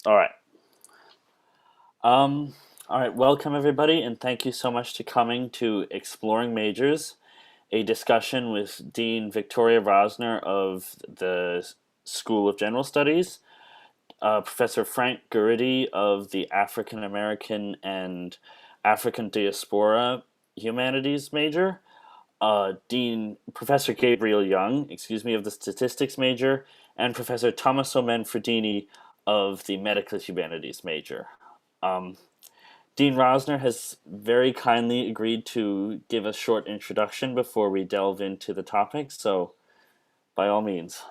All right. Um, all right. Welcome, everybody, and thank you so much to coming to Exploring Majors, a discussion with Dean Victoria Rosner of the School of General Studies, Professor Frank Guridi of the African American and African Diaspora Humanities major, Dean Professor Gabriel Young, of the Statistics major, and Professor Tommaso Manfredini of the Medical Humanities major. Um, Dean Rosner has very kindly agreed to give a short introduction before we delve into the topic, so by all means.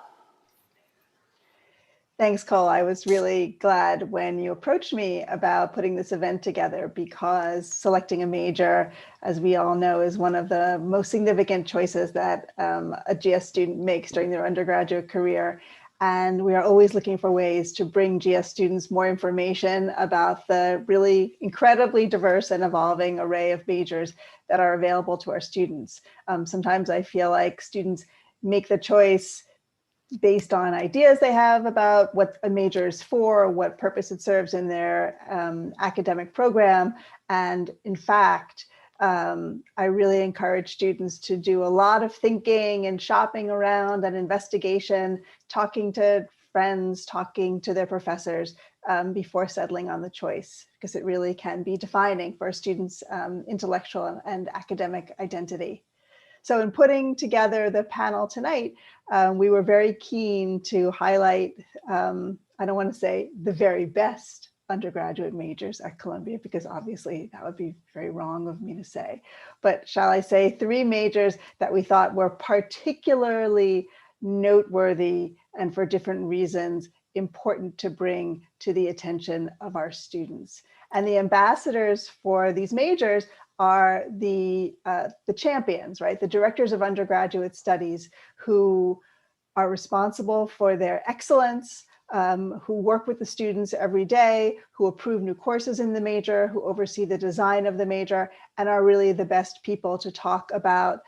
Thanks, Cole. I was really glad when you approached me about putting this event together because selecting a major, as we all know, is one of the most significant choices that a GS student makes during their undergraduate career. And we are always looking for ways to bring GS students more information about the really incredibly diverse and evolving array of majors that are available to our students. Sometimes I feel like students make the choice based on ideas they have about what a major is for, what purpose it serves in their academic program. And in fact, I really encourage students to do a lot of thinking and shopping around and investigation, talking to friends, talking to their professors before settling on the choice, because it really can be defining for a student's intellectual and academic identity. So in putting together the panel tonight, we were very keen to highlight, I don't want to say the very best undergraduate majors at Columbia, because obviously that would be very wrong of me to say, but shall I say 3 majors that we thought were particularly noteworthy and for different reasons important to bring to the attention of our students. And the ambassadors for these majors are the champions, right? The directors of undergraduate studies who are responsible for their excellence, who work with the students every day, who approve new courses in the major, who oversee the design of the major, and are really the best people to talk about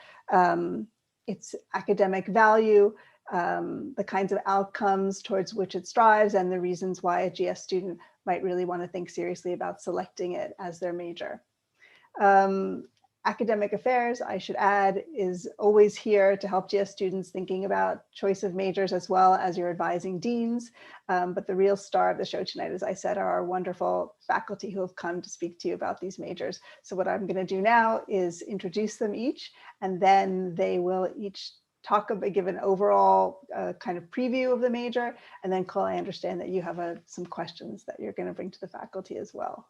its academic value, the kinds of outcomes towards which it strives, and the reasons why a GS student might really want to think seriously about selecting it as their major. Academic affairs, I should add, is always here to help GS students thinking about choice of majors as well as your advising deans. But the real star of the show tonight, as I said, are our wonderful faculty who have come to speak to you about these majors. So what I'm going to do now is introduce them each, and then they will each give an overall kind of preview of the major. And then Cole, I understand that you have some questions that you're going to bring to the faculty as well.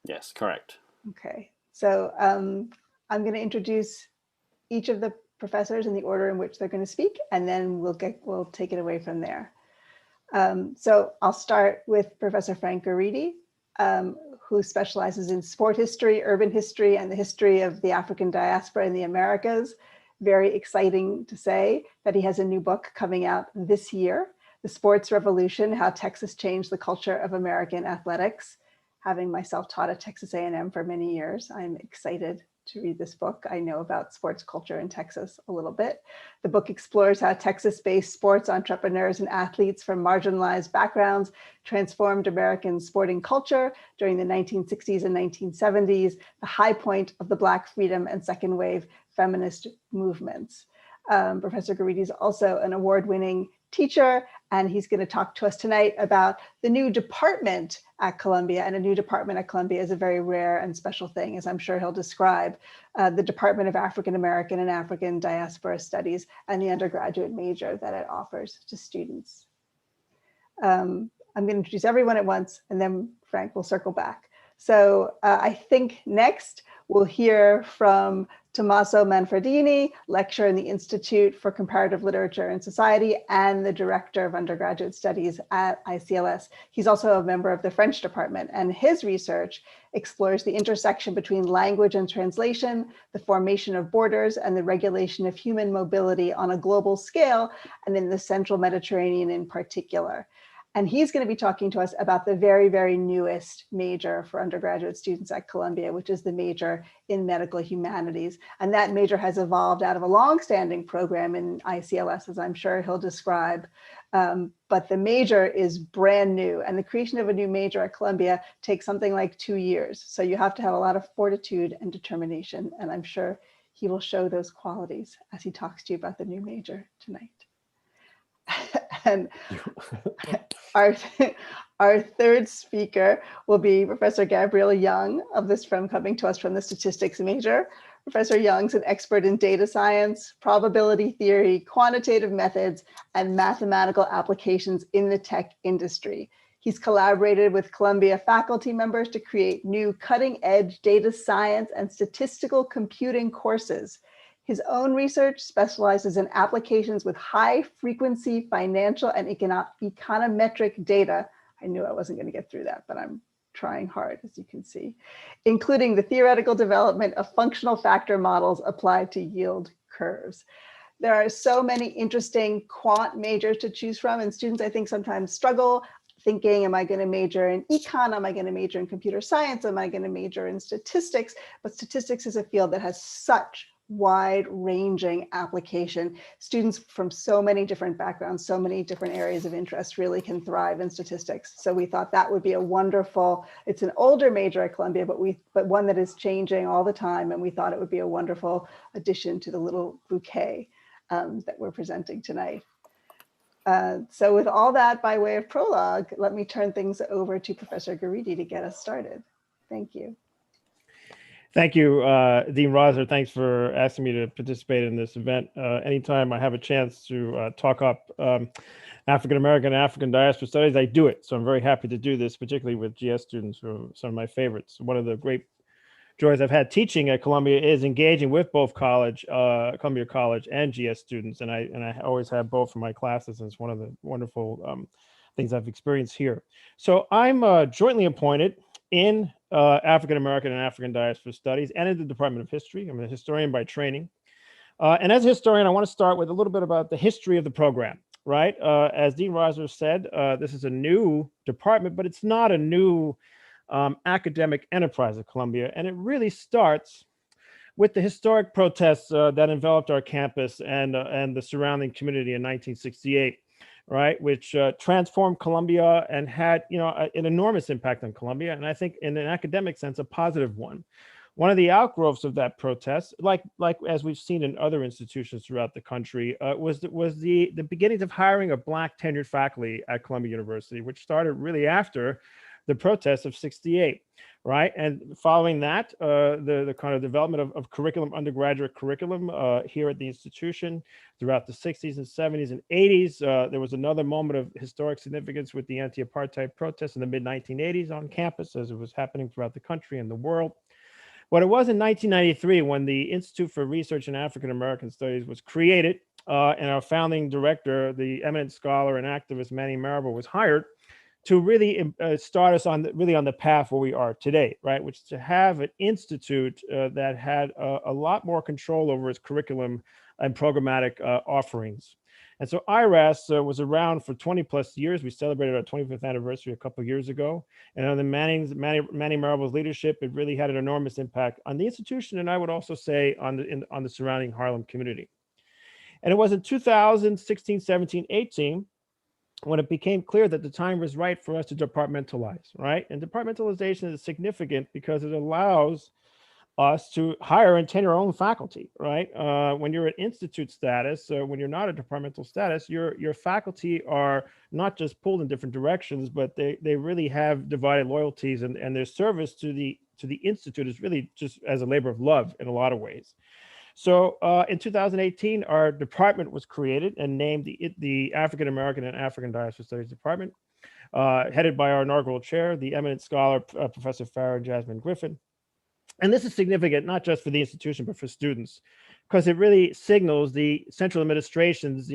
Yes, correct. Okay, so I'm going to introduce each of the professors in the order in which they're going to speak, and then we'll take it away from there. So I'll start with Professor Frank Guridi, who specializes in sport history, urban history, and the history of the African diaspora in the Americas. Very exciting to say that he has a new book coming out this year, The Sports Revolution: How Texas Changed the Culture of American Athletics. Having myself taught at Texas A&M for many years, I'm excited to read this book. I know about sports culture in Texas a little bit. The book explores how Texas-based sports entrepreneurs and athletes from marginalized backgrounds transformed American sporting culture during the 1960s and 1970s, the high point of the Black freedom and second wave feminist movements. Professor Guridi is also an award-winning teacher, and he's going to talk to us tonight about the new department at Columbia. And a new department at Columbia is a very rare and special thing, as I'm sure he'll describe, the Department of African American and African Diaspora Studies and the undergraduate major that it offers to students. I'm going to introduce everyone at once, and then Frank will circle back. So I think next we'll hear from Tommaso Manfredini, lecturer in the Institute for Comparative Literature and Society and the director of undergraduate studies at ICLS. He's also a member of the French department, and his research explores the intersection between language and translation, the formation of borders, and the regulation of human mobility on a global scale, and in the central Mediterranean in particular. And he's going to be talking to us about the very, very newest major for undergraduate students at Columbia, which is the major in medical humanities. And that major has evolved out of a longstanding program in ICLS, as I'm sure he'll describe. But the major is brand new, and the creation of a new major at Columbia takes something like 2 years. So you have to have a lot of fortitude and determination. And I'm sure he will show those qualities as he talks to you about the new major tonight. And our third speaker will be Professor Gabrielle Young coming to us from the statistics major. Professor Young's an expert in data science, probability theory, quantitative methods, and mathematical applications in the tech industry. He's collaborated with Columbia faculty members to create new cutting-edge data science and statistical computing courses. His own research specializes in applications with high-frequency financial and econometric data. I knew I wasn't going to get through that, but I'm trying hard, as you can see, including the theoretical development of functional factor models applied to yield curves. There are so many interesting quant majors to choose from, and students, I think, sometimes struggle thinking, am I going to major in econ? Am I going to major in computer science? Am I going to major in statistics? But statistics is a field that has such wide-ranging application. Students from so many different backgrounds, so many different areas of interest really can thrive in statistics. So we thought that would be a wonderful, it's an older major at Columbia, but one that is changing all the time. And we thought it would be a wonderful addition to the little bouquet that we're presenting tonight. So with all that by way of prologue, let me turn things over to Professor Guridi to get us started. Thank you. Thank you, Dean Rosner. Thanks for asking me to participate in this event. Anytime I have a chance to talk up African-American and African diaspora studies, I do it. So I'm very happy to do this, particularly with GS students, who are some of my favorites. One of the great joys I've had teaching at Columbia is engaging with both Columbia College and GS students. And I always have both for my classes. And it's one of the wonderful things I've experienced here. So I'm jointly appointed in African-American and African diaspora studies and in the Department of History. I'm a historian by training. And as a historian, I want to start with a little bit about the history of the program, right? As Dean Rosner said, this is a new department, but it's not a new academic enterprise at Columbia. And it really starts with the historic protests that enveloped our campus and the surrounding community in 1968. Right, which transformed Columbia and had, an enormous impact on Columbia, and I think in an academic sense, a positive one. One of the outgrowths of that protest, like as we've seen in other institutions throughout the country, was the beginnings of hiring of Black tenured faculty at Columbia University, which started really after the protests of '68. Right, and following that, the kind of development of curriculum, undergraduate curriculum here at the institution throughout the '60s and '70s and '80s. There was another moment of historic significance with the anti-apartheid protests in the mid-1980s on campus, as it was happening throughout the country and the world. But it was in 1993 when the Institute for Research in African American Studies was created, and our founding director, the eminent scholar and activist Manny Marable, was hired to really start us on the path where we are today, right? Which is to have an institute that had a lot more control over its curriculum and programmatic offerings. And so IRAS was around for 20 plus years. We celebrated our 25th anniversary a couple of years ago. And under Manny Marable's leadership, it really had an enormous impact on the institution, and I would also say on the surrounding Harlem community. And it was in 2016, 17, 18, when it became clear that the time was right for us to departmentalize, right? And departmentalization is significant because it allows us to hire and tenure our own faculty, right? When you're at institute status, when you're not a departmental status, your faculty are not just pulled in different directions, but they really have divided loyalties, and their service to the institute is really just as a labor of love in a lot of ways. So in 2018, our department was created and named the African American and African Diaspora Studies Department, headed by our inaugural chair, the eminent scholar, Professor Farah Jasmine Griffin. And this is significant, not just for the institution, but for students, because it really signals the central administration's,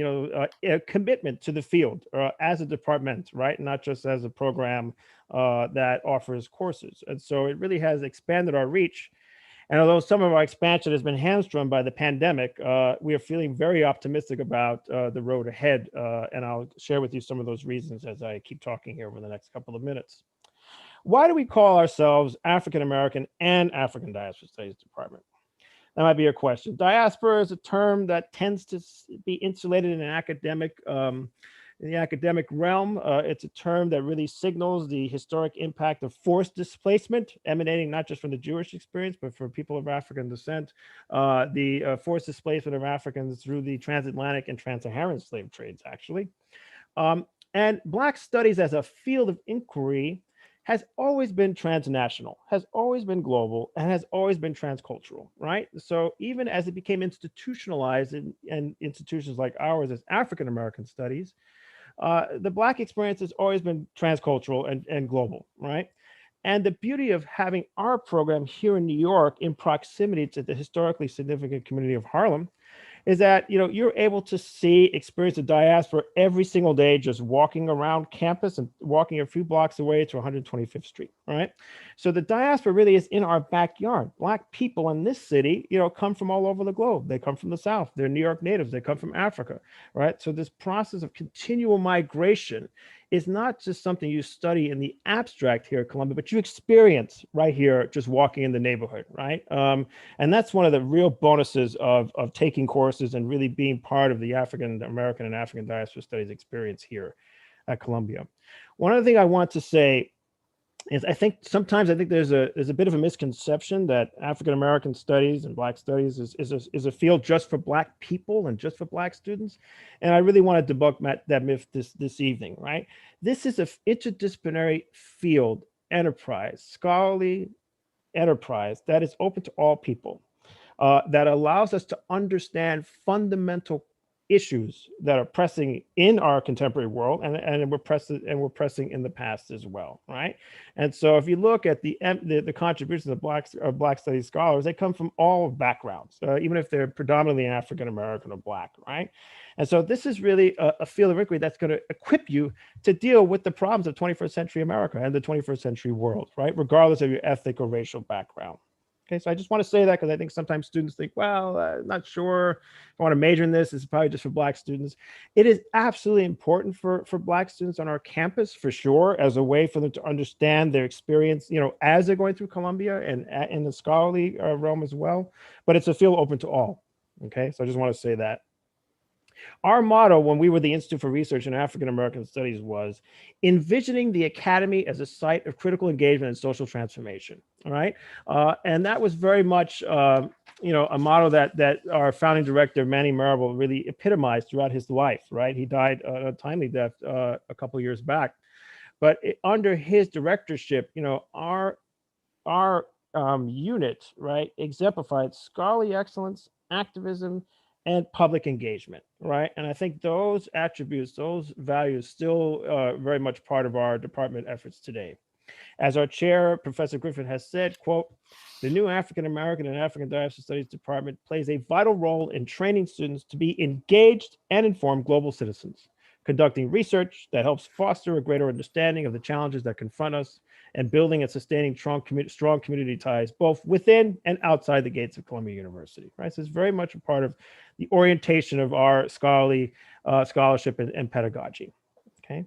commitment to the field as a department, right? Not just as a program that offers courses. And so it really has expanded our reach. And although some of our expansion has been hamstrung by the pandemic, we are feeling very optimistic about the road ahead. And I'll share with you some of those reasons as I keep talking here over the next couple of minutes. Why do we call ourselves African American and African Diaspora Studies Department? That might be a question. Diaspora is a term that tends to be insulated in the academic realm. It's a term that really signals the historic impact of forced displacement, emanating not just from the Jewish experience, but for people of African descent, the forced displacement of Africans through the transatlantic and trans-Saharan slave trades, actually. And Black studies as a field of inquiry has always been transnational, has always been global, and has always been transcultural, right? So even as it became institutionalized in institutions like ours as African American studies, the Black experience has always been transcultural and global, right? And the beauty of having our program here in New York in proximity to the historically significant community of Harlem is that you're able to experience the diaspora every single day, just walking around campus and walking a few blocks away to 125th Street, right? So the diaspora really is in our backyard. Black people in this city, come from all over the globe. They come from the South. They're New York natives. They come from Africa, right? So this process of continual migration is not just something you study in the abstract here at Columbia, but you experience right here, just walking in the neighborhood, right? And that's one of the real bonuses of taking courses and really being part of the African American and African Diaspora Studies experience here at Columbia. One other thing I want to say is sometimes I think there's a bit of a misconception that African American studies and Black studies is a field just for Black people and just for Black students, and I really want to debunk that myth this evening. Right, this is an interdisciplinary field enterprise, scholarly enterprise that is open to all people, that allows us to understand fundamental issues that are pressing in our contemporary world, and we're pressing in the past as well, right? And so if you look at the contributions of Black studies scholars, they come from all backgrounds, even if they're predominantly African American or Black, right? And so this is really a field of inquiry that's going to equip you to deal with the problems of 21st century America and the 21st century world, right? Regardless of your ethnic or racial background. Okay, so I just want to say that because I think sometimes students think, well, not sure if I want to major in this. It's probably just for Black students. It is absolutely important for Black students on our campus, for sure, as a way for them to understand their experience, as they're going through Columbia and in the scholarly realm as well. But it's a field open to all. Okay, so I just want to say that. Our motto when we were the Institute for Research in African American Studies was envisioning the academy as a site of critical engagement and social transformation. All right. And that was very much, a motto that our founding director, Manny Marable, really epitomized throughout his life. Right. He died a timely death a couple of years back. But under his directorship, our unit, right, exemplified scholarly excellence, activism, and public engagement, right? And I think those attributes, those values still very much part of our department efforts today. As our chair, Professor Griffin, has said, quote, the new African American and African Diaspora Studies Department plays a vital role in training students to be engaged and informed global citizens, conducting research that helps foster a greater understanding of the challenges that confront us, and building and sustaining strong community ties, both within and outside the gates of Columbia University, right? So it's very much a part of the orientation of our scholarship and pedagogy, okay?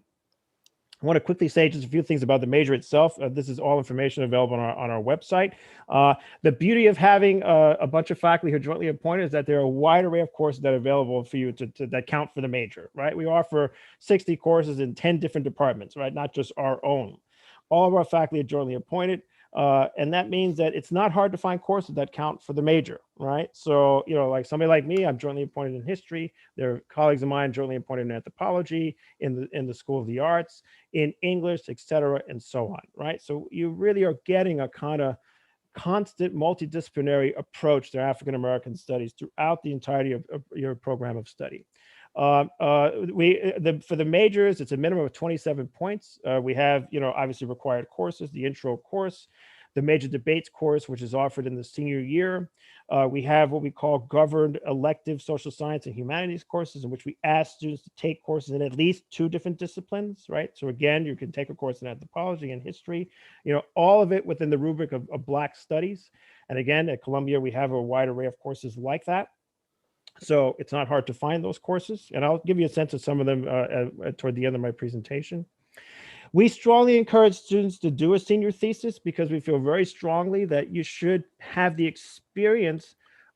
I want to quickly say just a few things about the major itself. This is all information available on our website. The beauty of having a bunch of faculty who are jointly appointed is that there are a wide array of courses that are available for you that count for the major, right? We offer 60 courses in 10 different departments, right? Not just our own. All of our faculty are jointly appointed. And that means that it's not hard to find courses that count for the major, right? So, like somebody like me, I'm jointly appointed in history. There are colleagues of mine jointly appointed in anthropology, in the School of the Arts, in English, et cetera, and so on, right? So you really are getting a kind of constant multidisciplinary approach to African American studies throughout the entirety of your program of study. For the majors, it's a minimum of 27 points. We have, obviously required courses, the intro course, the major debates course, which is offered in the senior year. We have what we call governed elective social science and humanities courses, in which we ask students to take courses in at least 2 different disciplines, right? So again, you can take a course in anthropology and history, all of it within the rubric of Black studies. And again, at Columbia, we have a wide array of courses like that. So it's not hard to find those courses. And I'll give you a sense of some of them toward the end of my presentation. We strongly encourage students to do a senior thesis because we feel very strongly that you should have the experience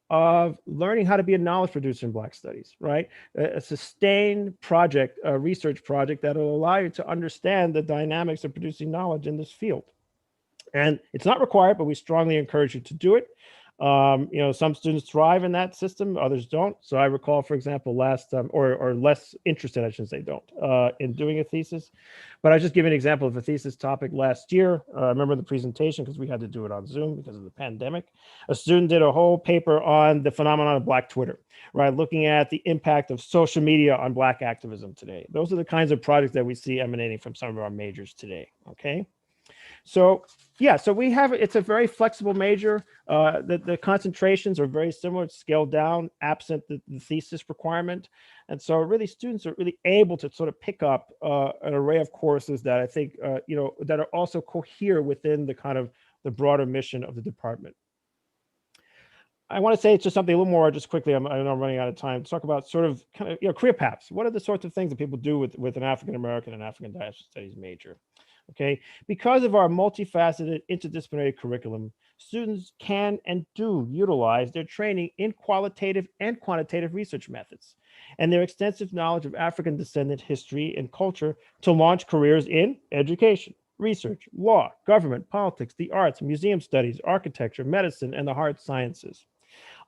of learning how to be a knowledge producer in Black studies, right? A sustained project, a research project that will allow you to understand the dynamics of producing knowledge in this field. And it's not required, but we strongly encourage you to do it. Some students thrive in that system, others don't. So I recall, for example, or less interested, I shouldn't say don't, in doing a thesis. But I just give an example of a thesis topic last year. I remember the presentation because we had to do it on Zoom because of the pandemic. A student did a whole paper on the phenomenon of Black Twitter, right? Looking at the impact of social media on Black activism today. Those are the kinds of projects that we see emanating from some of our majors today, okay? So yeah, so it's a very flexible major. The concentrations are very similar, it's scaled down, absent the thesis requirement. And so really students are really able to sort of pick up an array of courses that I think, that are also cohere within the kind of the broader mission of the department. I want to say just something a little more, just quickly, I know I'm running out of time, to talk about sort of kind of, career paths. What are the sorts of things that people do with an African-American and African diaspora studies major? Okay, because of our multifaceted interdisciplinary curriculum, students can and do utilize their training in qualitative and quantitative research methods and their extensive knowledge of African descendant history and culture to launch careers in education, research, law, government, politics, the arts, museum studies, architecture, medicine, and the hard sciences.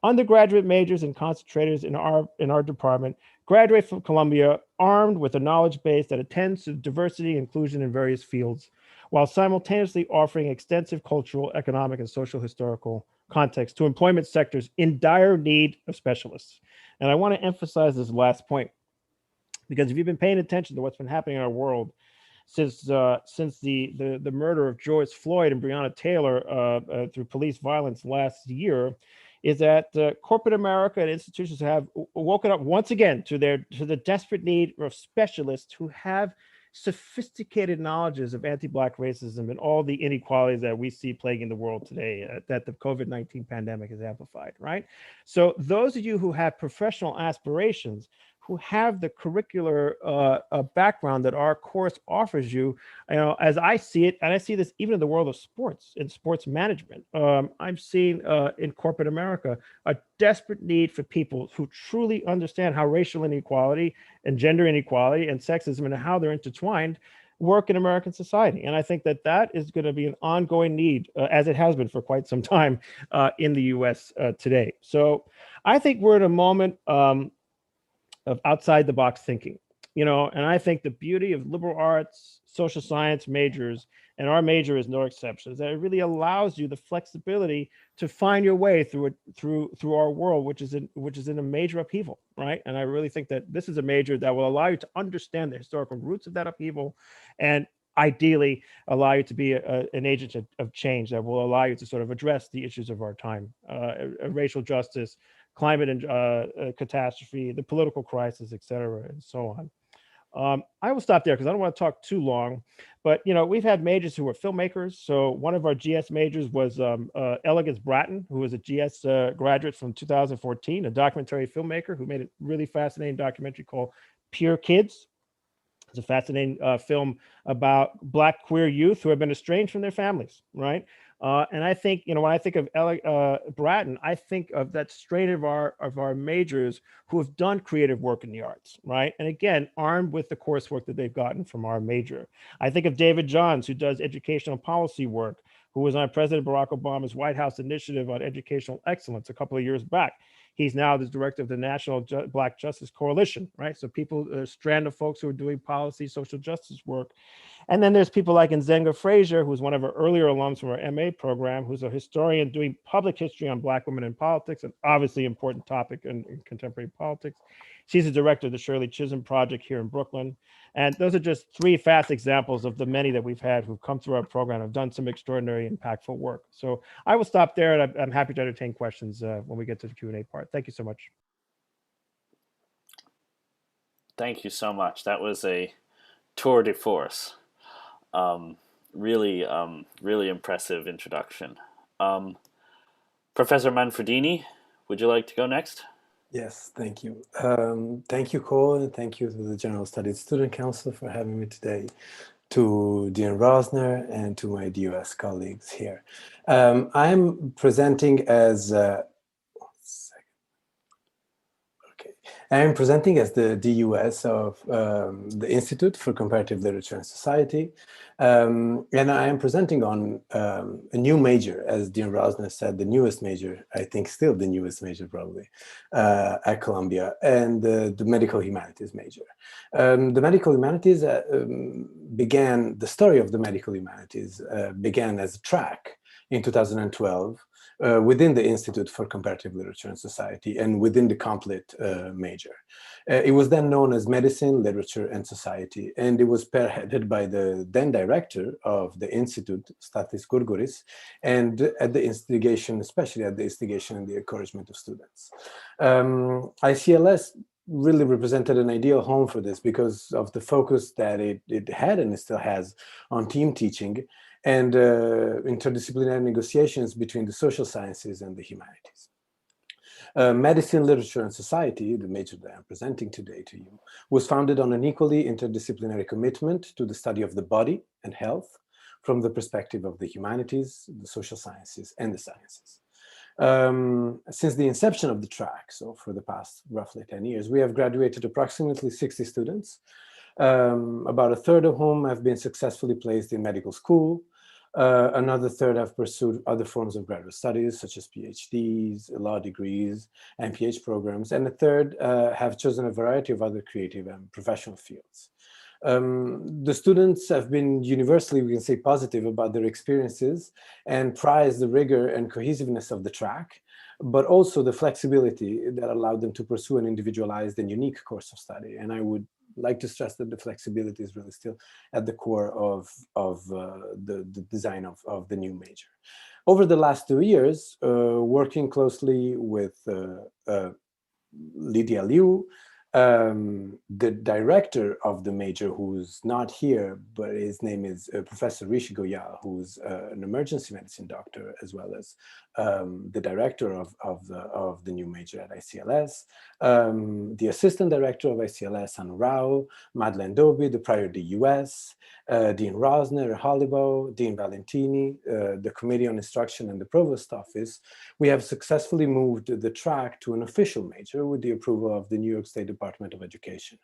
Undergraduate majors and concentrators in our department graduate from Columbia armed with a knowledge base that attends to diversity and inclusion in various fields, while simultaneously offering extensive cultural, economic, and social historical context to employment sectors in dire need of specialists. And I want to emphasize this last point, because if you've been paying attention to what's been happening in our world since the murder of George Floyd and Breonna Taylor through police violence last year, is that corporate America and institutions have woken up once again to the desperate need of specialists who have sophisticated knowledges of anti-Black racism and all the inequalities that we see plaguing the world today that the COVID-19 pandemic has amplified, right? So those of you who have professional aspirations, who have the curricular background that our course offers you, as I see it, and I see this even in the world of sports and sports management, I'm seeing in corporate America a desperate need for people who truly understand how racial inequality and gender inequality and sexism and how they're intertwined work in American society. And I think that is going to be an ongoing need, as it has been for quite some time in the US today. So I think we're at a moment of outside the box thinking, and I think the beauty of liberal arts, social science majors, and our major is no exception, is that it really allows you the flexibility to find your way through our world, which is in a major upheaval, right? And I really think that this is a major that will allow you to understand the historical roots of that upheaval, and ideally allow you to be an agent of change that will allow you to sort of address the issues of our time, racial justice, climate and catastrophe, the political crisis, et cetera, and so on. I will stop there because I don't want to talk too long, but we've had majors who were filmmakers. So one of our GS majors was Elegance Bratton, who was a GS graduate from 2014, a documentary filmmaker who made a really fascinating documentary called Pure Kids. It's a fascinating film about Black queer youth who have been estranged from their families, right? And I think, when I think of Bratton, I think of that strain of our majors who have done creative work in the arts, right? And again, armed with the coursework that they've gotten from our major. I think of David Johns, who does educational policy work, who was on President Barack Obama's White House initiative on educational excellence a couple of years back. He's now the director of the National Black Justice Coalition, right? So a strand of folks who are doing policy, social justice work. And then there's people like Nzenga Frazier, who's one of our earlier alums from our MA program, who's a historian doing public history on Black women in politics, an obviously important topic in contemporary politics. She's the director of the Shirley Chisholm Project here in Brooklyn. And those are just three fast examples of the many that we've had who've come through our program, have done some extraordinary, impactful work. So I will stop there, and I'm happy to entertain questions when we get to the Q&A part. Thank you so much. Thank you so much. That was a tour de force. Really impressive introduction. Professor Manfredini, would you like to go next? Yes, thank you. Thank you, Cole, and thank you to the General Studies Student Council for having me today, to Dean Rosner, and to my DOS colleagues here. I'm presenting as I'm presenting as the DUS of the Institute for Comparative Literature and Society. And I am presenting on a new major, as Dean Rosner said, the newest major, I think still the newest major probably, at Columbia, and the medical humanities major. The medical humanities began, the story of the medical humanities began as a track in 2012 within the Institute for Comparative Literature and Society and within the complete major. It was then known as Medicine, Literature, and Society, and it was spearheaded by the then director of the Institute, Stathis Gourgouris, and at the instigation, especially at the instigation and the encouragement of students. ICLS really represented an ideal home for this because of the focus that it had and it still has on team teaching and interdisciplinary negotiations between the social sciences and the humanities. Medicine, Literature, and Society, the major that I'm presenting today to you, was founded on an equally interdisciplinary commitment to the study of the body and health from the perspective of the humanities, the social sciences, and the sciences. Since the inception of the track, so for the past roughly 10 years, we have graduated approximately 60 students, about a third of whom have been successfully placed in medical school. Another third have pursued other forms of graduate studies, such as PhDs, law degrees, MPH programs, and a third have chosen a variety of other creative and professional fields. The students have been universally, we can say, positive about their experiences and prize the rigor and cohesiveness of the track, but also the flexibility that allowed them to pursue an individualized and unique course of study. And I would like to stress that the flexibility is really still at the core of the design of the new major. Over the last 2 years, working closely with Lydia Liu, the director of the major, who's not here, but his name is Professor Rishi Goyal, who's an emergency medicine doctor, as well as the director of the new major at ICLS, the assistant director of ICLS, Anu Rao, Madeleine Doby, the prior DUS, Dean Rosner, Hollibo, Dean Valentini, the Committee on Instruction, and the Provost Office. We have successfully moved the track to an official major with the approval of the New York State Department of Education.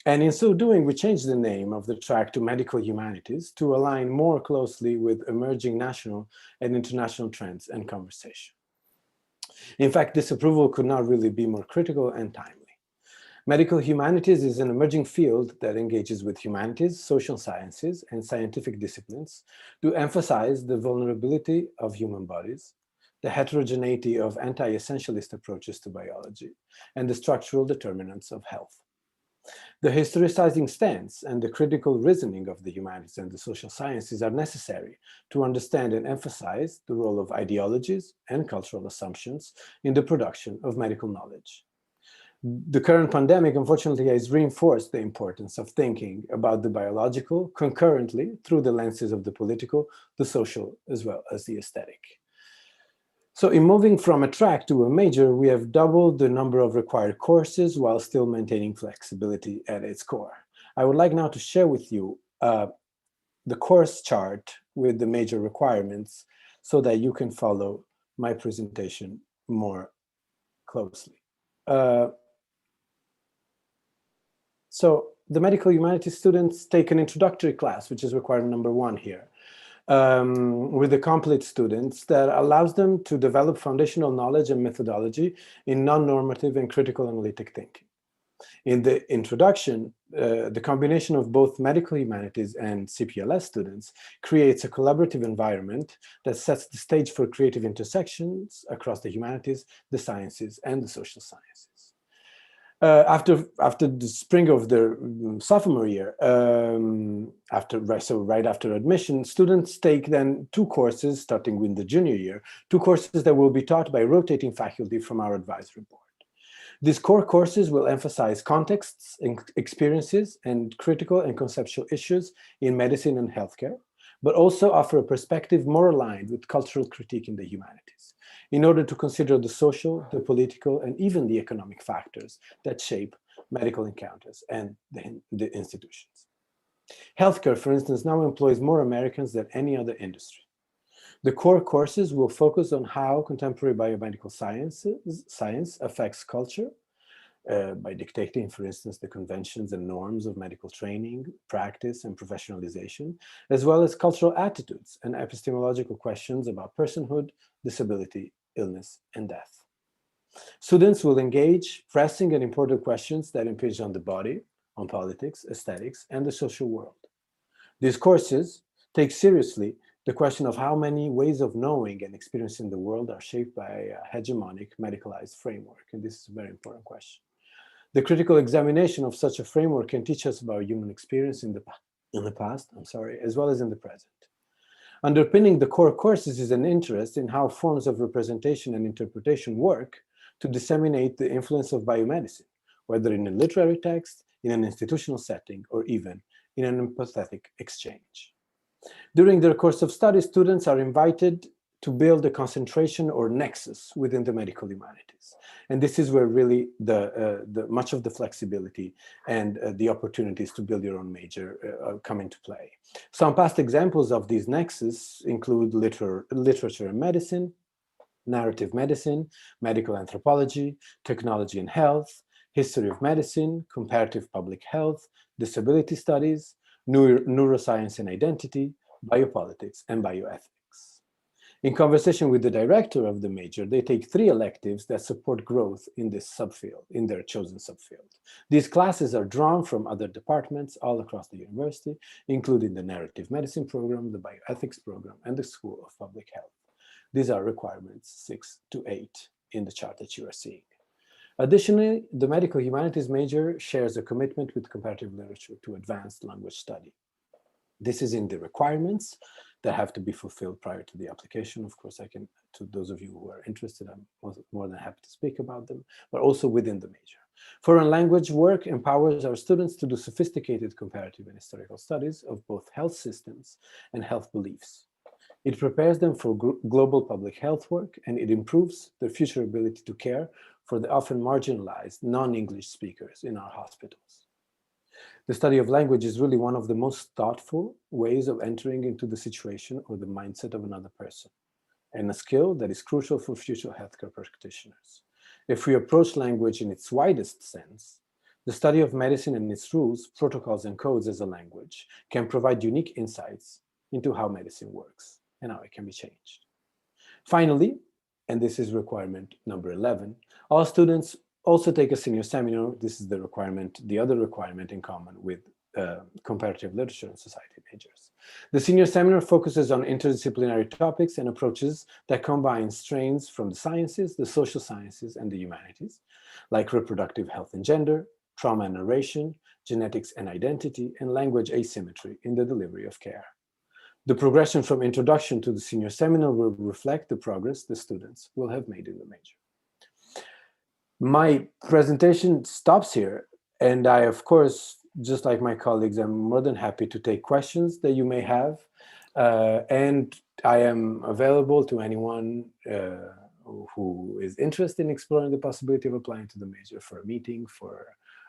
And in so doing, we changed the name of the track to Medical Humanities to align more closely with emerging national and international trends and conversation. In fact, this approval could not really be more critical and timely. Medical humanities is an emerging field that engages with humanities, social sciences, and scientific disciplines to emphasize the vulnerability of human bodies, the heterogeneity of anti-essentialist approaches to biology, and the structural determinants of health. The historicizing stance and the critical reasoning of the humanities and the social sciences are necessary to understand and emphasize the role of ideologies and cultural assumptions in the production of medical knowledge. The current pandemic, unfortunately, has reinforced the importance of thinking about the biological concurrently through the lenses of the political, the social, as well as the aesthetic. So in moving from a track to a major, we have doubled the number of required courses while still maintaining flexibility at its core. I would like now to share with you the course chart with the major requirements so that you can follow my presentation more closely. So the medical humanities students take an introductory class, which is requirement number 1 here. With the complete students that allows them to develop foundational knowledge and methodology in non-normative and critical analytic thinking. In the introduction, the combination of both medical humanities and CPLS students creates a collaborative environment that sets the stage for creative intersections across the humanities, the sciences, and the social sciences. After the spring of the sophomore year, right after admission, students take then 2 courses, starting with the junior year, 2 courses that will be taught by rotating faculty from our advisory board. These core courses will emphasize contexts, experiences, and critical and conceptual issues in medicine and healthcare, but also offer a perspective more aligned with cultural critique in the humanities, in order to consider the social, the political, and even the economic factors that shape medical encounters and the institutions. Healthcare, for instance, now employs more Americans than any other industry. The core courses will focus on how contemporary biomedical science affects culture, by dictating, for instance, the conventions and norms of medical training, practice, and professionalization, as well as cultural attitudes and epistemological questions about personhood, disability, illness, and death. Students will engage pressing and important questions that impinge on the body, on politics, aesthetics, and the social world. These courses take seriously the question of how many ways of knowing and experiencing the world are shaped by a hegemonic medicalized framework, and this is a very important question. The critical examination of such a framework can teach us about human experience in the past, as well as in the present. Underpinning the core courses is an interest in how forms of representation and interpretation work to disseminate the influence of biomedicine, whether in a literary text, in an institutional setting, or even in an empathetic exchange. During their course of study, students are invited to build a concentration or nexus within the medical humanities. And this is where really much of the flexibility and the opportunities to build your own major come into play. Some past examples of these nexus include literature and medicine, narrative medicine, medical anthropology, technology and health, history of medicine, comparative public health, disability studies, neuroscience and identity, biopolitics, and bioethics. In conversation with the director of the major, they take 3 electives that support growth in this subfield, in their chosen subfield. These classes are drawn from other departments all across the university, including the narrative medicine program, the bioethics program, and the School of Public Health. These are requirements 6 to 8 in the chart that you are seeing. Additionally, the medical humanities major shares a commitment with comparative literature to advanced language study. This is in the requirements that have to be fulfilled prior to the application. Of course, to those of you who are interested, I'm more than happy to speak about them, but also within the major. Foreign language work empowers our students to do sophisticated comparative and historical studies of both health systems and health beliefs. It prepares them for global public health work, and it improves their future ability to care for the often marginalized non-English speakers in our hospitals. The study of language is really one of the most thoughtful ways of entering into the situation or the mindset of another person, and a skill that is crucial for future healthcare practitioners. If we approach language in its widest sense, the study of medicine and its rules, protocols, and codes as a language can provide unique insights into how medicine works and how it can be changed. Finally, and this is requirement number 11, all students also take a senior seminar. This is the other requirement in common with comparative literature and society majors. The senior seminar focuses on interdisciplinary topics and approaches that combine strains from the sciences, the social sciences, and the humanities, like reproductive health and gender, trauma and narration, genetics and identity, and language asymmetry in the delivery of care. The progression from introduction to the senior seminar will reflect the progress the students will have made in the major. My presentation stops here, and I, of course, just like my colleagues, I'm more than happy to take questions that you may have, and I am available to anyone who is interested in exploring the possibility of applying to the major for a meeting, for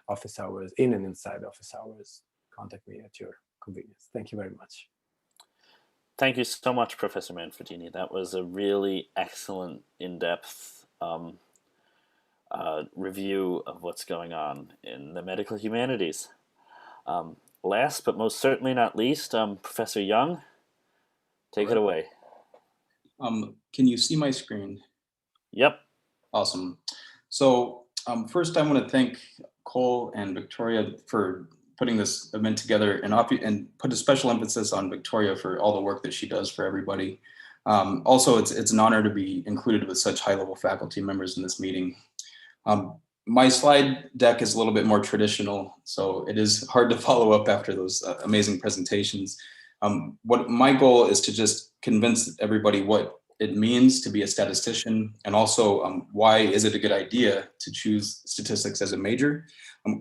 office hours, in and inside office hours. Contact me at your convenience. Thank you very much. Thank you so much, Professor Manfredini. That was a really excellent, in-depth review of what's going on in the medical humanities. Last but most certainly not least, Professor Young, take it away. Can you see my screen? Yep. Awesome. So first I want to thank Cole and Victoria for putting this event together, and put a special emphasis on Victoria for all the work that she does for everybody. Also, it's an honor to be included with such high-level faculty members in this meeting. My slide deck is a little bit more traditional, so it is hard to follow up after those amazing presentations. What my goal is to just convince everybody what it means to be a statistician, and also why is it a good idea to choose statistics as a major.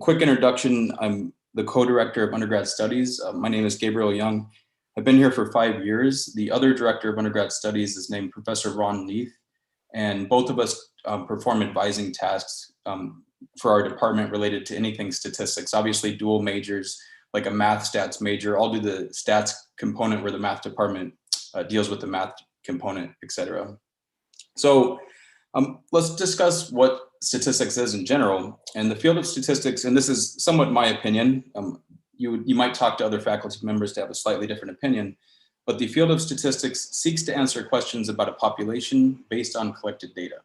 Quick introduction, I'm the co-director of undergrad studies. My name is Gabriel Young. I've been here for 5 years. The other director of undergrad studies is named Professor Ron Neath, and both of us perform advising tasks for our department related to anything statistics. Obviously, dual majors, like a math stats major, I'll do the stats component where the math department deals with the math component, etc. So let's discuss what statistics is in general. And the field of statistics, and this is somewhat my opinion, you might talk to other faculty members to have a slightly different opinion, but the field of statistics seeks to answer questions about a population based on collected data.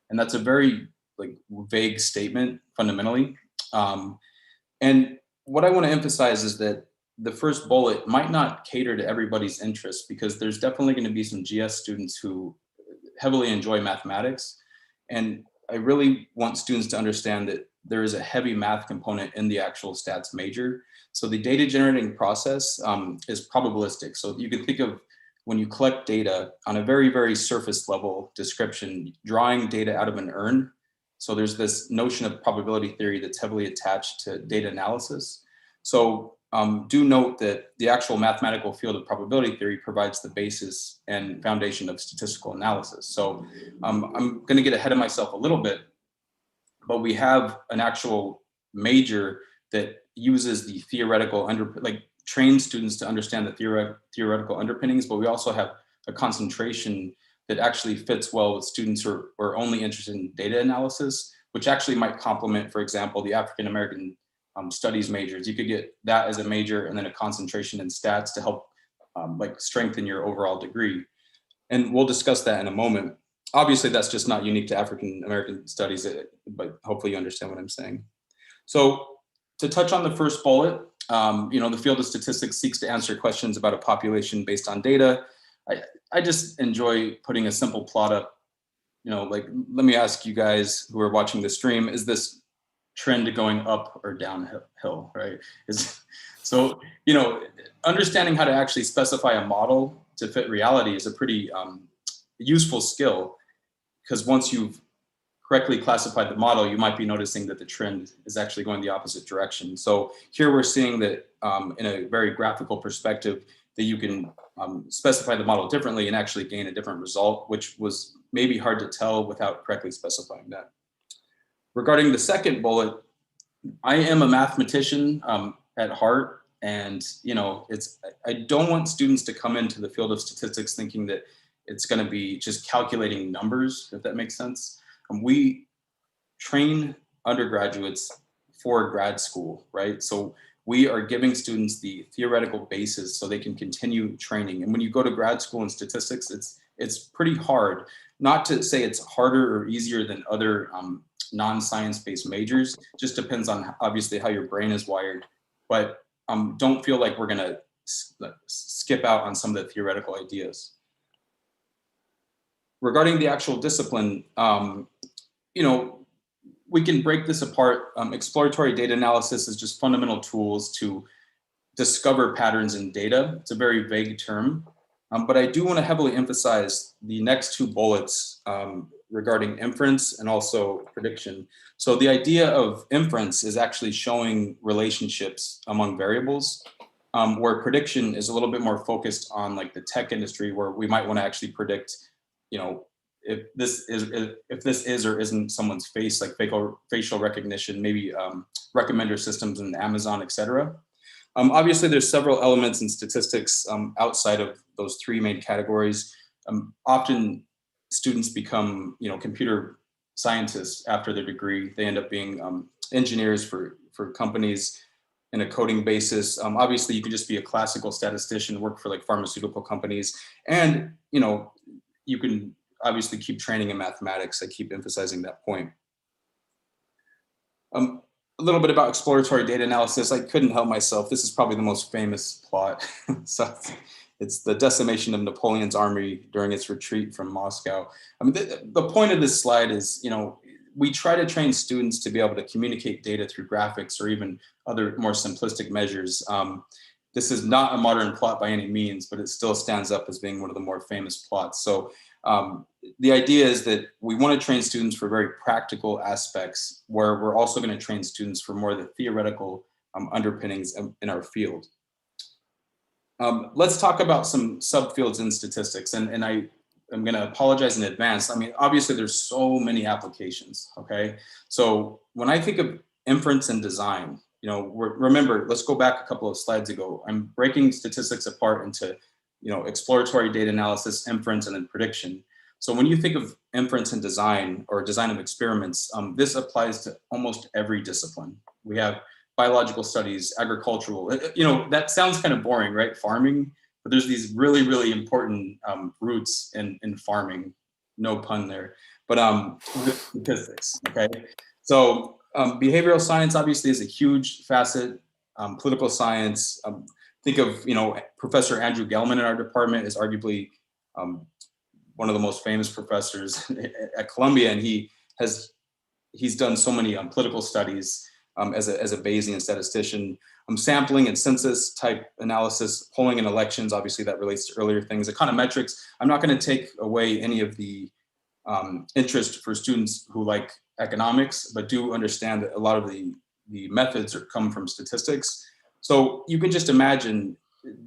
And that's a very vague statement fundamentally. And what I want to emphasize is that the first bullet might not cater to everybody's interests, because there's definitely going to be some GS students who heavily enjoy mathematics. And I really want students to understand that there is a heavy math component in the actual stats major. So the data generating process is probabilistic. So you can think of when you collect data on a very, very surface level description, drawing data out of an urn. So there's this notion of probability theory that's heavily attached to data analysis. So do note that the actual mathematical field of probability theory provides the basis and foundation of statistical analysis. So I'm going to get ahead of myself a little bit, but we have an actual major that uses the theoretical trains students to understand the theoretical underpinnings, but we also have a concentration that actually fits well with students who are only interested in data analysis, which actually might complement, for example, the African American studies majors. You could get that as a major and then a concentration in stats to help strengthen your overall degree. And we'll discuss that in a moment. Obviously, that's just not unique to African American studies, but hopefully you understand what I'm saying. So to touch on the first bullet, the field of statistics seeks to answer questions about a population based on data. I just enjoy putting a simple plot up. Let me ask you guys who are watching the stream, is this trend going up or downhill, right? So, understanding how to actually specify a model to fit reality is a pretty useful skill, because once you've correctly classified the model, you might be noticing that the trend is actually going the opposite direction. So here we're seeing that in a very graphical perspective, that you can specify the model differently and actually gain a different result, which was maybe hard to tell without correctly specifying that. Regarding the second bullet, I am a mathematician at heart, and I don't want students to come into the field of statistics thinking that it's going to be just calculating numbers, if that makes sense. We train undergraduates for grad school, right? So we are giving students the theoretical basis so they can continue training. And when you go to grad school in statistics, it's pretty hard. Not to say it's harder or easier than other non-science-based majors. It just depends on obviously how your brain is wired. But don't feel like we're gonna skip out on some of the theoretical ideas. Regarding the actual discipline, we can break this apart. Exploratory data analysis is just fundamental tools to discover patterns in data. It's a very vague term, but I do want to heavily emphasize the next two bullets regarding inference and also prediction. So the idea of inference is actually showing relationships among variables, where prediction is a little bit more focused on the tech industry, where we might want to actually predict, if this is or isn't someone's face, like facial recognition, maybe recommender systems in Amazon, etc. Obviously, there's several elements in statistics outside of those three main categories. Often students become, computer scientists after their degree. They end up being engineers for companies in a coding basis. Obviously, you could just be a classical statistician, work for pharmaceutical companies, and you can obviously keep training in mathematics. I keep emphasizing that point. A little bit about exploratory data analysis. I couldn't help myself. This is probably the most famous plot. So it's the decimation of Napoleon's army during its retreat from Moscow. I mean, the point of this slide is, we try to train students to be able to communicate data through graphics or even other more simplistic measures. This is not a modern plot by any means, but it still stands up as being one of the more famous plots. So the idea is that we want to train students for very practical aspects, where we're also going to train students for more of the theoretical underpinnings in our field. let's talk about some subfields in statistics. And I'm going to apologize in advance. I mean, obviously there's so many applications, okay? So when I think of inference and design, you know, remember, let's go back a couple of slides ago. I'm breaking statistics apart into, you know, exploratory data analysis, inference, and then prediction. So when you think of inference and design or design of experiments, this applies to almost every discipline. We have biological studies, agricultural, you know, that sounds kind of boring, right? Farming, but there's these really, really important roots in farming, no pun there, but statistics, okay? So behavioral science obviously is a huge facet, political science. Think of, you know, Professor Andrew Gelman in our department is arguably one of the most famous professors at Columbia, and he's done so many political studies as a Bayesian statistician. Sampling and census type analysis, polling and elections, obviously that relates to earlier things. Econometrics, I'm not going to take away any of the interest for students who like economics, but do understand that a lot of the methods come from statistics. So you can just imagine,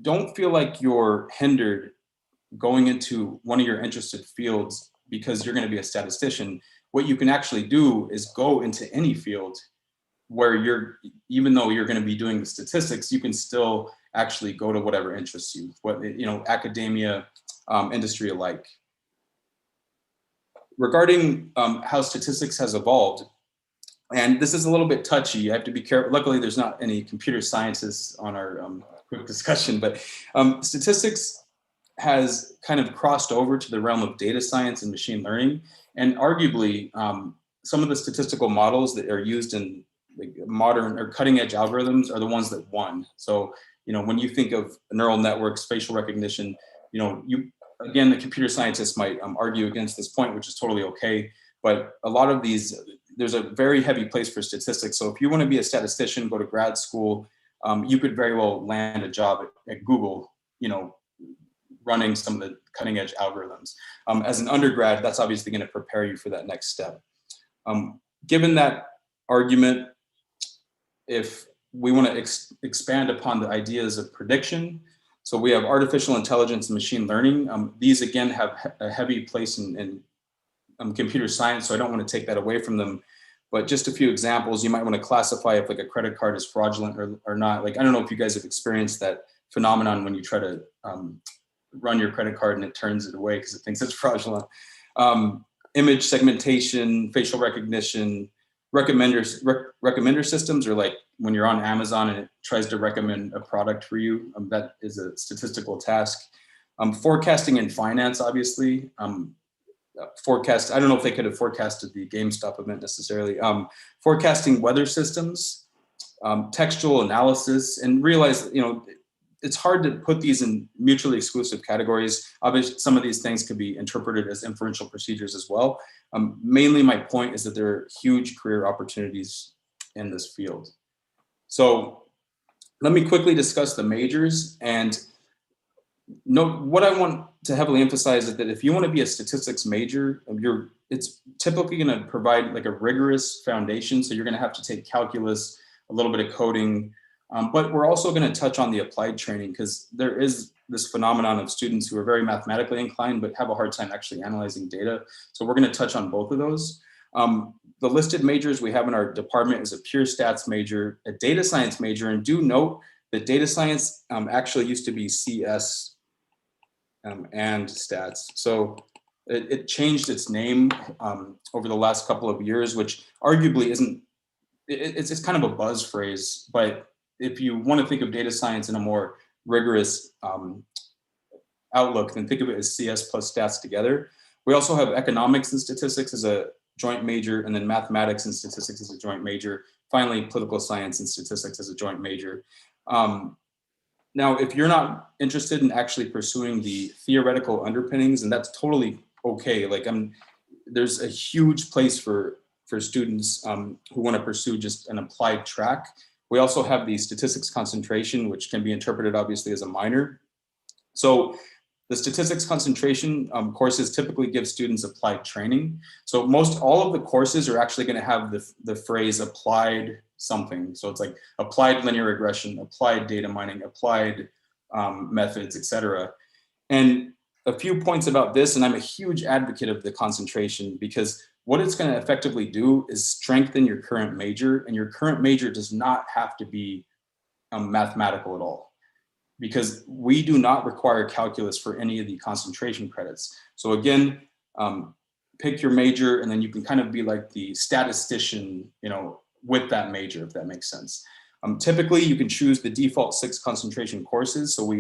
don't feel like you're hindered going into one of your interested fields because you're going to be a statistician. What you can actually do is go into any field where even though you're going to be doing the statistics, you can still actually go to whatever interests you, you know, academia, industry alike. Regarding how statistics has evolved, and this is a little bit touchy, you have to be careful. Luckily, there's not any computer scientists on our quick discussion, but statistics has kind of crossed over to the realm of data science and machine learning. And arguably, some of the statistical models that are used in like modern or cutting edge algorithms are the ones that won. So, you know, when you think of neural networks, facial recognition, you know, again, the computer scientists might argue against this point, which is totally okay. But a lot of these, there's a very heavy place for statistics. So if you want to be a statistician, go to grad school, you could very well land a job at Google, you know, running some of the cutting edge algorithms. As an undergrad, that's obviously going to prepare you for that next step. Given that argument, if we want to expand upon the ideas of prediction, so we have artificial intelligence and machine learning. These again have a heavy place in computer science, so I don't want to take that away from them. But just a few examples, you might want to classify if like a credit card is fraudulent or not. Like, I don't know if you guys have experienced that phenomenon when you try to run your credit card and it turns it away because it thinks it's fraudulent. Image segmentation, facial recognition, recommender systems, or like when you're on Amazon and it tries to recommend a product for you, that is a statistical task. Forecasting in finance, obviously. Forecast, I don't know if they could have forecasted the GameStop event necessarily. Forecasting weather systems, textual analysis, and realize, you know, it's hard to put these in mutually exclusive categories. Obviously, some of these things could be interpreted as inferential procedures as well. Mainly my point is that there are huge career opportunities in this field. So let me quickly discuss the majors. And what I want to heavily emphasize is that if you want to be a statistics major, it's typically going to provide like a rigorous foundation. So you're going to have to take calculus, a little bit of coding, but we're also going to touch on the applied training because there is this phenomenon of students who are very mathematically inclined but have a hard time actually analyzing data. So we're going to touch on both of those. The listed majors we have in our department is a pure stats major, a data science major, and do note that data science actually used to be CS and stats. So it changed its name over the last couple of years, which arguably isn't, it's kind of a buzz phrase, but if you want to think of data science in a more rigorous outlook, then think of it as CS plus stats together. We also have economics and statistics as a joint major, and then mathematics and statistics as a joint major. Finally, political science and statistics as a joint major. Now, if you're not interested in actually pursuing the theoretical underpinnings, and that's totally okay. Like there's a huge place for students who want to pursue just an applied track. We also have the statistics concentration, which can be interpreted obviously as a minor. So the statistics concentration courses typically give students applied training. So all of the courses are actually going to have the phrase applied something. So it's like applied linear regression, applied data mining, applied methods, etc. And a few points about this, and I'm a huge advocate of the concentration, because what it's going to effectively do is strengthen your current major, and your current major does not have to be mathematical at all, because we do not require calculus for any of the concentration credits. So again, pick your major, and then you can kind of be like the statistician, with that major, if that makes sense. Typically, you can choose the default 6 concentration courses. So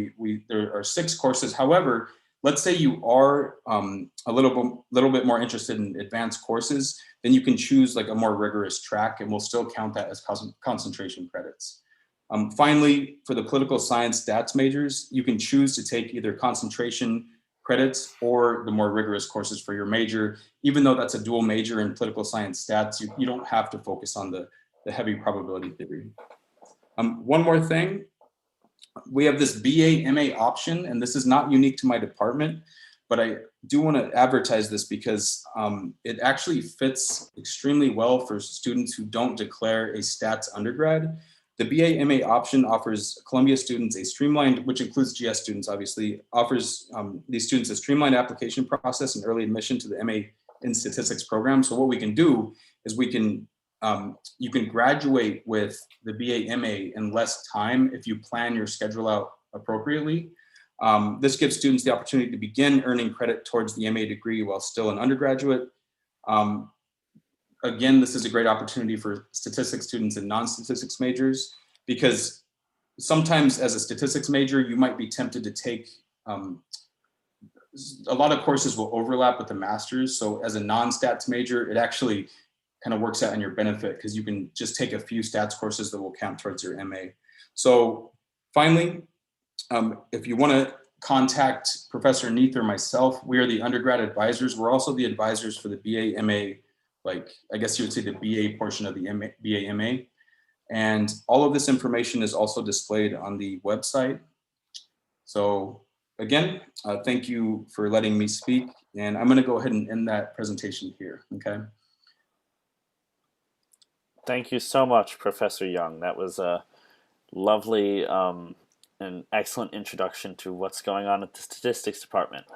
there are 6 courses. However, let's say you are a little bit more interested in advanced courses, then you can choose like a more rigorous track, and we'll still count that as concentration credits. Finally, for the political science stats majors, you can choose to take either concentration credits or the more rigorous courses for your major. Even though that's a dual major in political science stats, you don't have to focus on the heavy probability theory. One more thing, we have this BA MA option, and this is not unique to my department, but I do want to advertise this because it actually fits extremely well for students who don't declare a stats undergrad. The BA MA option offers Columbia students a streamlined, which includes GS students obviously, offers these students a streamlined application process and early admission to the MA in statistics program. So what we can do is you can graduate with the BA MA in less time if you plan your schedule out appropriately. This gives students the opportunity to begin earning credit towards the MA degree while still an undergraduate. Again, this is a great opportunity for statistics students and non-statistics majors, because sometimes as a statistics major, you might be tempted to take, a lot of courses will overlap with the master's. So as a non-stats major, it actually kind of works out in your benefit, because you can just take a few stats courses that will count towards your MA. So finally, if you want to contact Professor Neath or myself, we are the undergrad advisors. We're also the advisors for the BA MA, like I guess you would say the BA portion of the BA MA. And all of this information is also displayed on the website. So again, thank you for letting me speak. And I'm going to go ahead and end that presentation here, okay? Thank you so much, Professor Young. That was a lovely and excellent introduction to what's going on at the statistics department.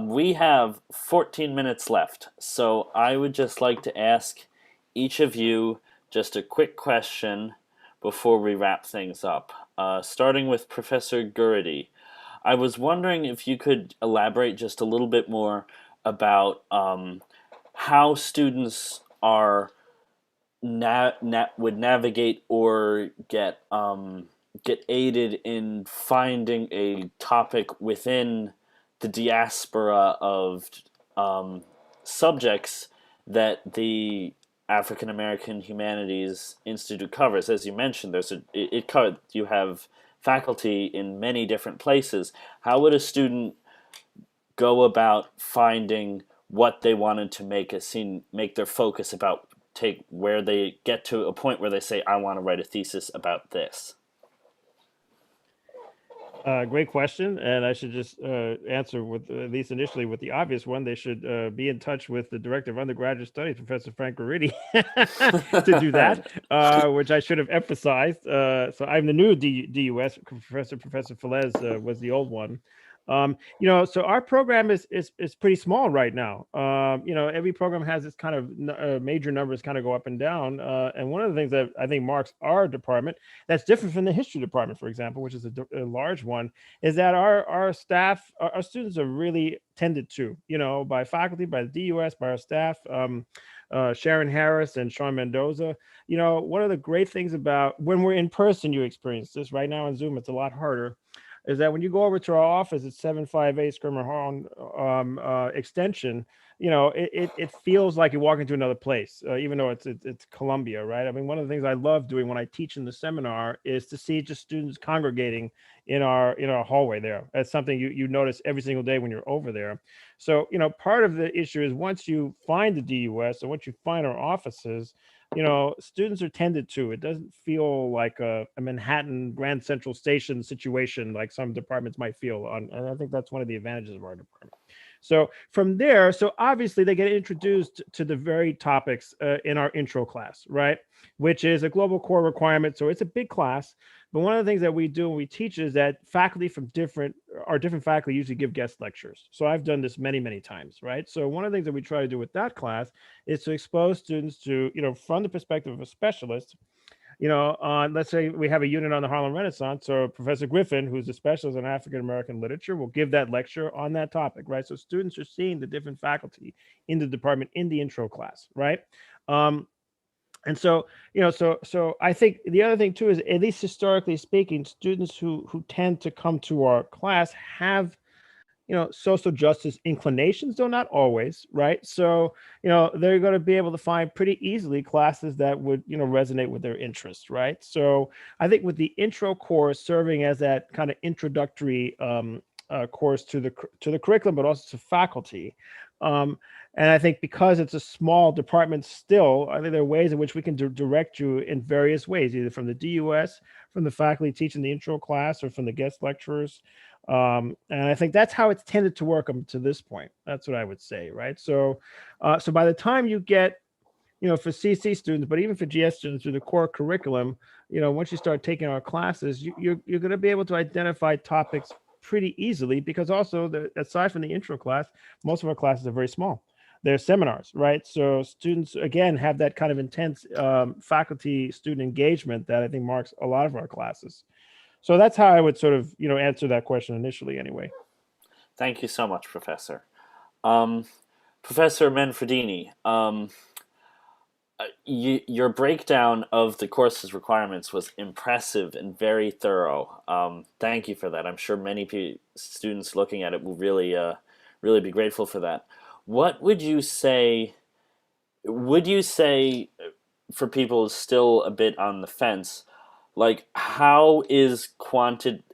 We have 14 minutes left, so I would just like to ask each of you just a quick question before we wrap things up. Starting with Professor Gurity, I was wondering if you could elaborate just a little bit more about how students are would navigate or get aided in finding a topic within the diaspora of subjects that the African American Humanities Institute covers. As you mentioned, you have faculty in many different places. How would a student go about finding what they wanted to make their focus about, where they get to a point where they say, I want to write a thesis about this? Great question, and I should just answer with, at least initially, with the obvious one. They should be in touch with the Director of Undergraduate Studies, Professor Frank Gurity, to do that, which I should have emphasized. So I'm the new DUS. Professor Felez was the old one. So our program is pretty small right now. Every program has its kind of major numbers kind of go up and down. And one of the things that I think marks our department that's different from the history department, for example, which is a large one, is that our staff, our students are really tended to, by faculty, by the DUS, by our staff. Sharon Harris and Sean Mendoza. One of the great things about when we're in person, you experience this. Right now on Zoom, it's a lot harder. Is that when you go over to our office at 758 Scrimmar Hall extension, it feels like you walk into another place, even though it's Columbia, right? I mean, one of the things I love doing when I teach in the seminar is to see just students congregating in our hallway there. That's something you notice every single day when you're over there. So, part of the issue is once you find the DUS, or once you find our offices, students are tended to. It doesn't feel like a Manhattan Grand Central Station situation like some departments might feel. And I think that's one of the advantages of our department. So from there, so obviously they get introduced to the very topics in our intro class, right? Which is a global core requirement. So it's a big class. But one of the things that we do when we teach is that faculty from different faculty usually give guest lectures. So I've done this many, many times, right? So one of the things that we try to do with that class is to expose students to, from the perspective of a specialist, let's say we have a unit on the Harlem Renaissance. So Professor Griffin, who's a specialist in African American literature, will give that lecture on that topic, right? So students are seeing the different faculty in the department in the intro class, right? And so, so I think the other thing too is, at least historically speaking, students who tend to come to our class have social justice inclinations, though not always, right? So, they're going to be able to find pretty easily classes that would, resonate with their interests, right? So I think with the intro course serving as that kind of introductory course to the curriculum, but also to faculty. And I think because it's a small department still, I think there are ways in which we can direct you in various ways, either from the DUS, from the faculty teaching the intro class, or from the guest lecturers. And I think that's how it's tended to work up to this point. That's what I would say, right? So, so by the time you get, for CC students, but even for GS students through the core curriculum, once you start taking our classes, you're going to be able to identify topics pretty easily, because also aside from the intro class, most of our classes are very small. They're seminars, right? So students, again, have that kind of intense faculty student engagement that I think marks a lot of our classes. So that's how I would sort of, answer that question initially anyway. Thank you so much, Professor. Professor Manfredini, your breakdown of the course's requirements was impressive and very thorough. Thank you for that. I'm sure many students looking at it will really, really be grateful for that. What would you say? Would you say, for people still a bit on the fence, like how is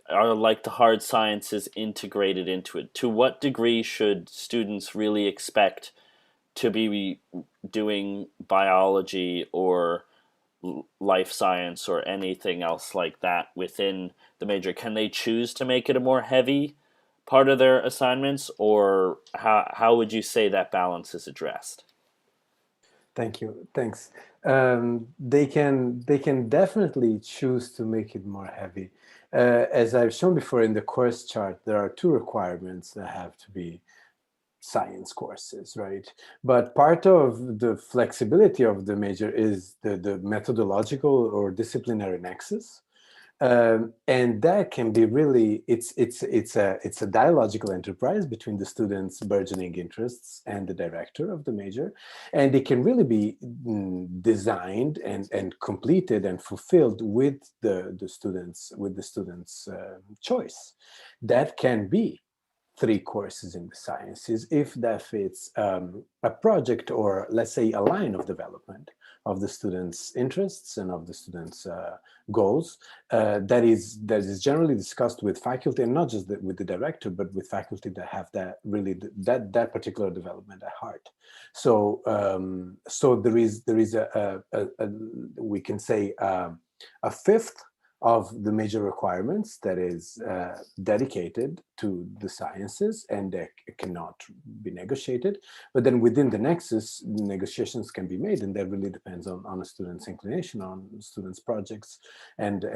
are like the hard sciences integrated into it? To what degree should students really expect to be doing biology or life science or anything else like that within the major? Can they choose to make it a more heavy part of their assignments, or how would you say that balance is addressed? Thank you. Thanks. They can definitely choose to make it more heavy. As I've shown before in the course chart, there are two requirements that have to be science courses, right? But part of the flexibility of the major is the methodological or disciplinary nexus. And that can be really, it's a dialogical enterprise between the students' burgeoning interests and the director of the major, and it can really be designed and completed and fulfilled with the students' choice. That can be 3 courses in the sciences if that fits a project, or let's say a line of development of the students' interests and of the students' goals that is generally discussed with faculty, and not just with the director, but with faculty that have that really that particular development at heart. So so there is a we can say a fifth of the major requirements that is dedicated to the sciences, and that cannot be negotiated. But then within the nexus, negotiations can be made, and that really depends on a student's inclination, on students' projects and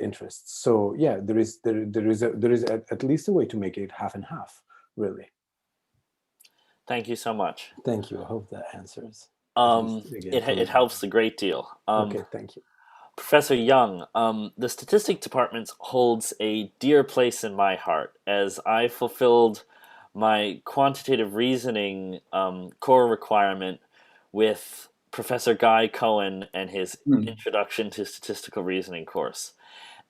interests. So yeah, there is at least a way to make it half and half, really. Thank you so much. Thank you. I hope that answers. It helps a great deal. Okay, thank you. Professor Young, the statistics department holds a dear place in my heart, as I fulfilled my quantitative reasoning core requirement with Professor Guy Cohen and his Introduction to Statistical Reasoning course.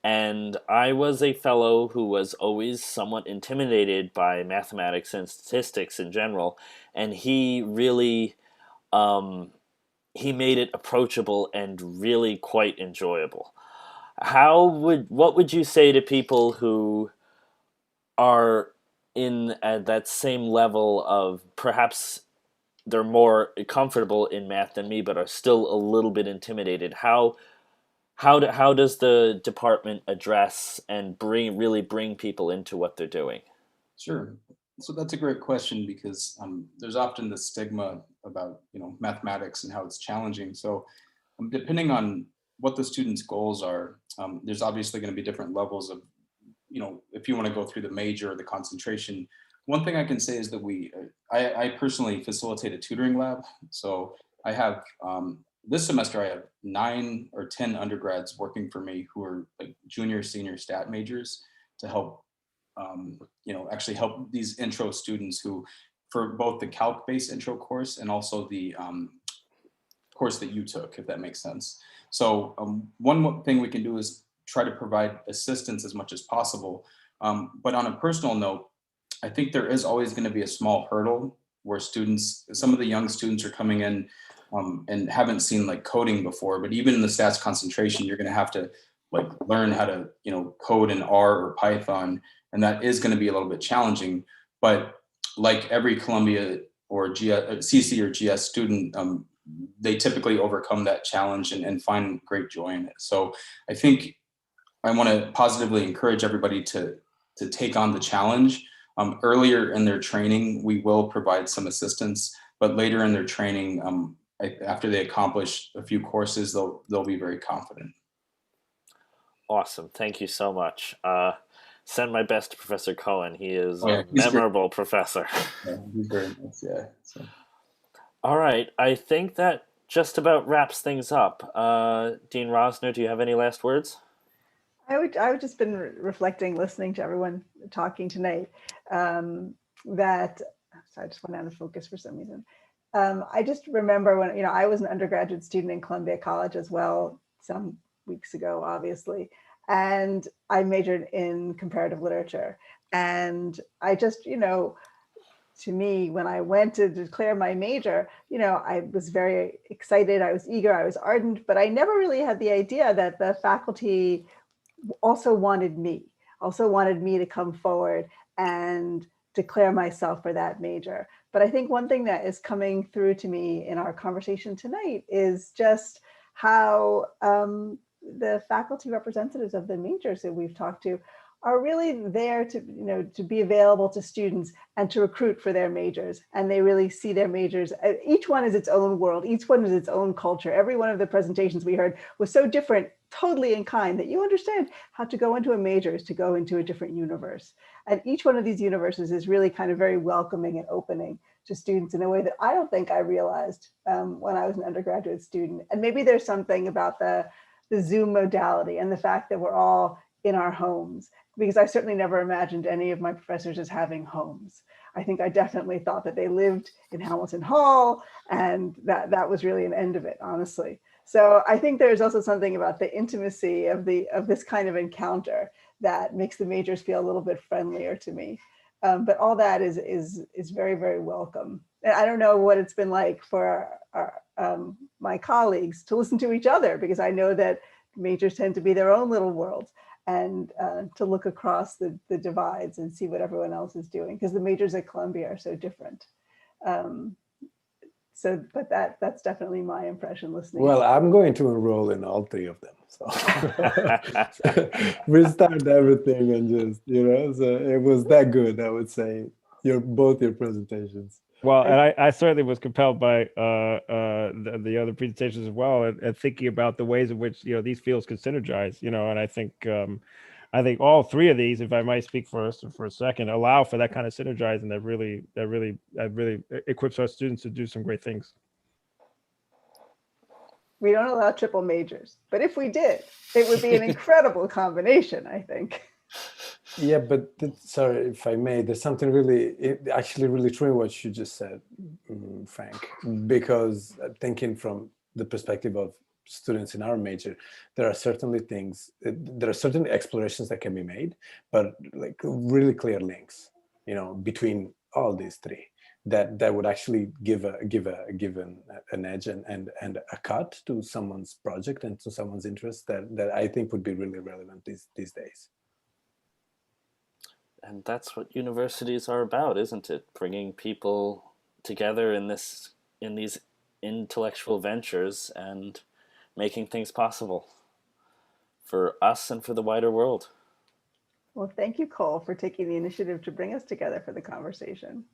And I was a fellow who was always somewhat intimidated by mathematics and statistics in general, and he really he made it approachable and really quite enjoyable. What would you say to people who are in at that same level of, perhaps they're more comfortable in math than me, but are still a little bit intimidated? How does the department address and really bring people into what they're doing? Sure. So that's a great question because there's often the stigma about mathematics and how it's challenging. So depending on what the student's goals are, there's obviously going to be different levels of if you want to go through the major or the concentration. One thing I can say is that I personally facilitate a tutoring lab. So I have this semester I have 9 or 10 undergrads working for me who are like junior, senior stat majors to help actually help these intro students who, for both the calc-based intro course and also the course that you took, if that makes sense. So one thing we can do is try to provide assistance as much as possible. But on a personal note, I think there is always going to be a small hurdle where some of the young students are coming in and haven't seen like coding before, but even in the stats concentration, you're going to have to like learn how to, code in R or Python. And that is going to be a little bit challenging, but like every Columbia or CC or GS student, they typically overcome that challenge and find great joy in it. So I think I want to positively encourage everybody to take on the challenge. Earlier in their training, we will provide some assistance, but later in their training, after they accomplish a few courses, they'll be very confident. Awesome. Thank you so much. Send my best to Professor Cohen. He is Oh, yeah, a he's great. memorable professor. Yeah, he's very nice. Yeah. So. All right. I think that just about wraps things up. Dean Rosner, do you have any last words? I would just been reflecting, listening to everyone talking tonight. That sorry, I just went out of focus for some reason. I just remember when I was an undergraduate student in Columbia College as well, some weeks ago, obviously, and I majored in comparative literature. And I just, to me, when I went to declare my major, I was very excited. I was eager. I was ardent, but I never really had the idea that the faculty also wanted me to come forward and declare myself for that major. But I think one thing that is coming through to me in our conversation tonight is just how the faculty representatives of the majors that we've talked to are really there to be available to students and to recruit for their majors. And they really see their majors, each one is its own world, each one is its own culture. Every one of the presentations we heard was so different, totally in kind, that you understand how to go into a major is to go into a different universe. And each one of these universes is really kind of very welcoming and opening to students in a way that I don't think I realized when I was an undergraduate student. And maybe there's something about the Zoom modality and the fact that we're all in our homes, because I certainly never imagined any of my professors as having homes. I think I definitely thought that they lived in Hamilton Hall, and that was really an end of it, honestly. So I think there's also something about the intimacy of this kind of encounter that makes the majors feel a little bit friendlier to me. But all that is very, very welcome. And I don't know what it's been like for my colleagues to listen to each other, because I know that majors tend to be their own little worlds, and to look across the divides and see what everyone else is doing, because the majors at Columbia are so different. But that's definitely my impression listening. Well, I'm going to enroll in all 3 of them. So restart everything and just, so it was that good, I would say, both your presentations. Well, and I certainly was compelled by the other presentations as well, and thinking about the ways in which these fields can synergize. And I think all 3 of these, if I might speak for a second, allow for that kind of synergizing that really equips our students to do some great things. We don't allow triple majors, but if we did, it would be an incredible combination, I think. Yeah, but sorry, if I may, there's something actually really true in what you just said, Frank, because thinking from the perspective of students in our major, there are certain explorations that can be made, but like really clear links, between all these 3 that would actually give an edge and a cut to someone's project and to someone's interest that I think would be really relevant these days. And that's what universities are about, isn't it? Bringing people together in these intellectual ventures and making things possible for us and for the wider world. Well, thank you, Cole, for taking the initiative to bring us together for the conversation.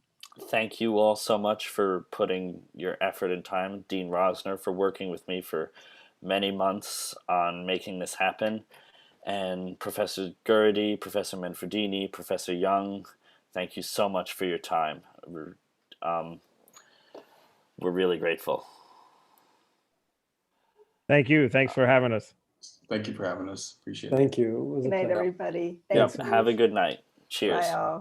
Thank you all so much for putting your effort and time. Dean Rosner for working with me for many months on making this happen. And Professor Gurdy, Professor Manfredini, Professor Young, thank you so much for your time. We're really grateful. Thank you. Thanks for having us. Thank you for having us. Appreciate it. Thank you. It was Good a night, pleasure. everybody. Yep. Thanks. Have a good night. Cheers. Bye, all.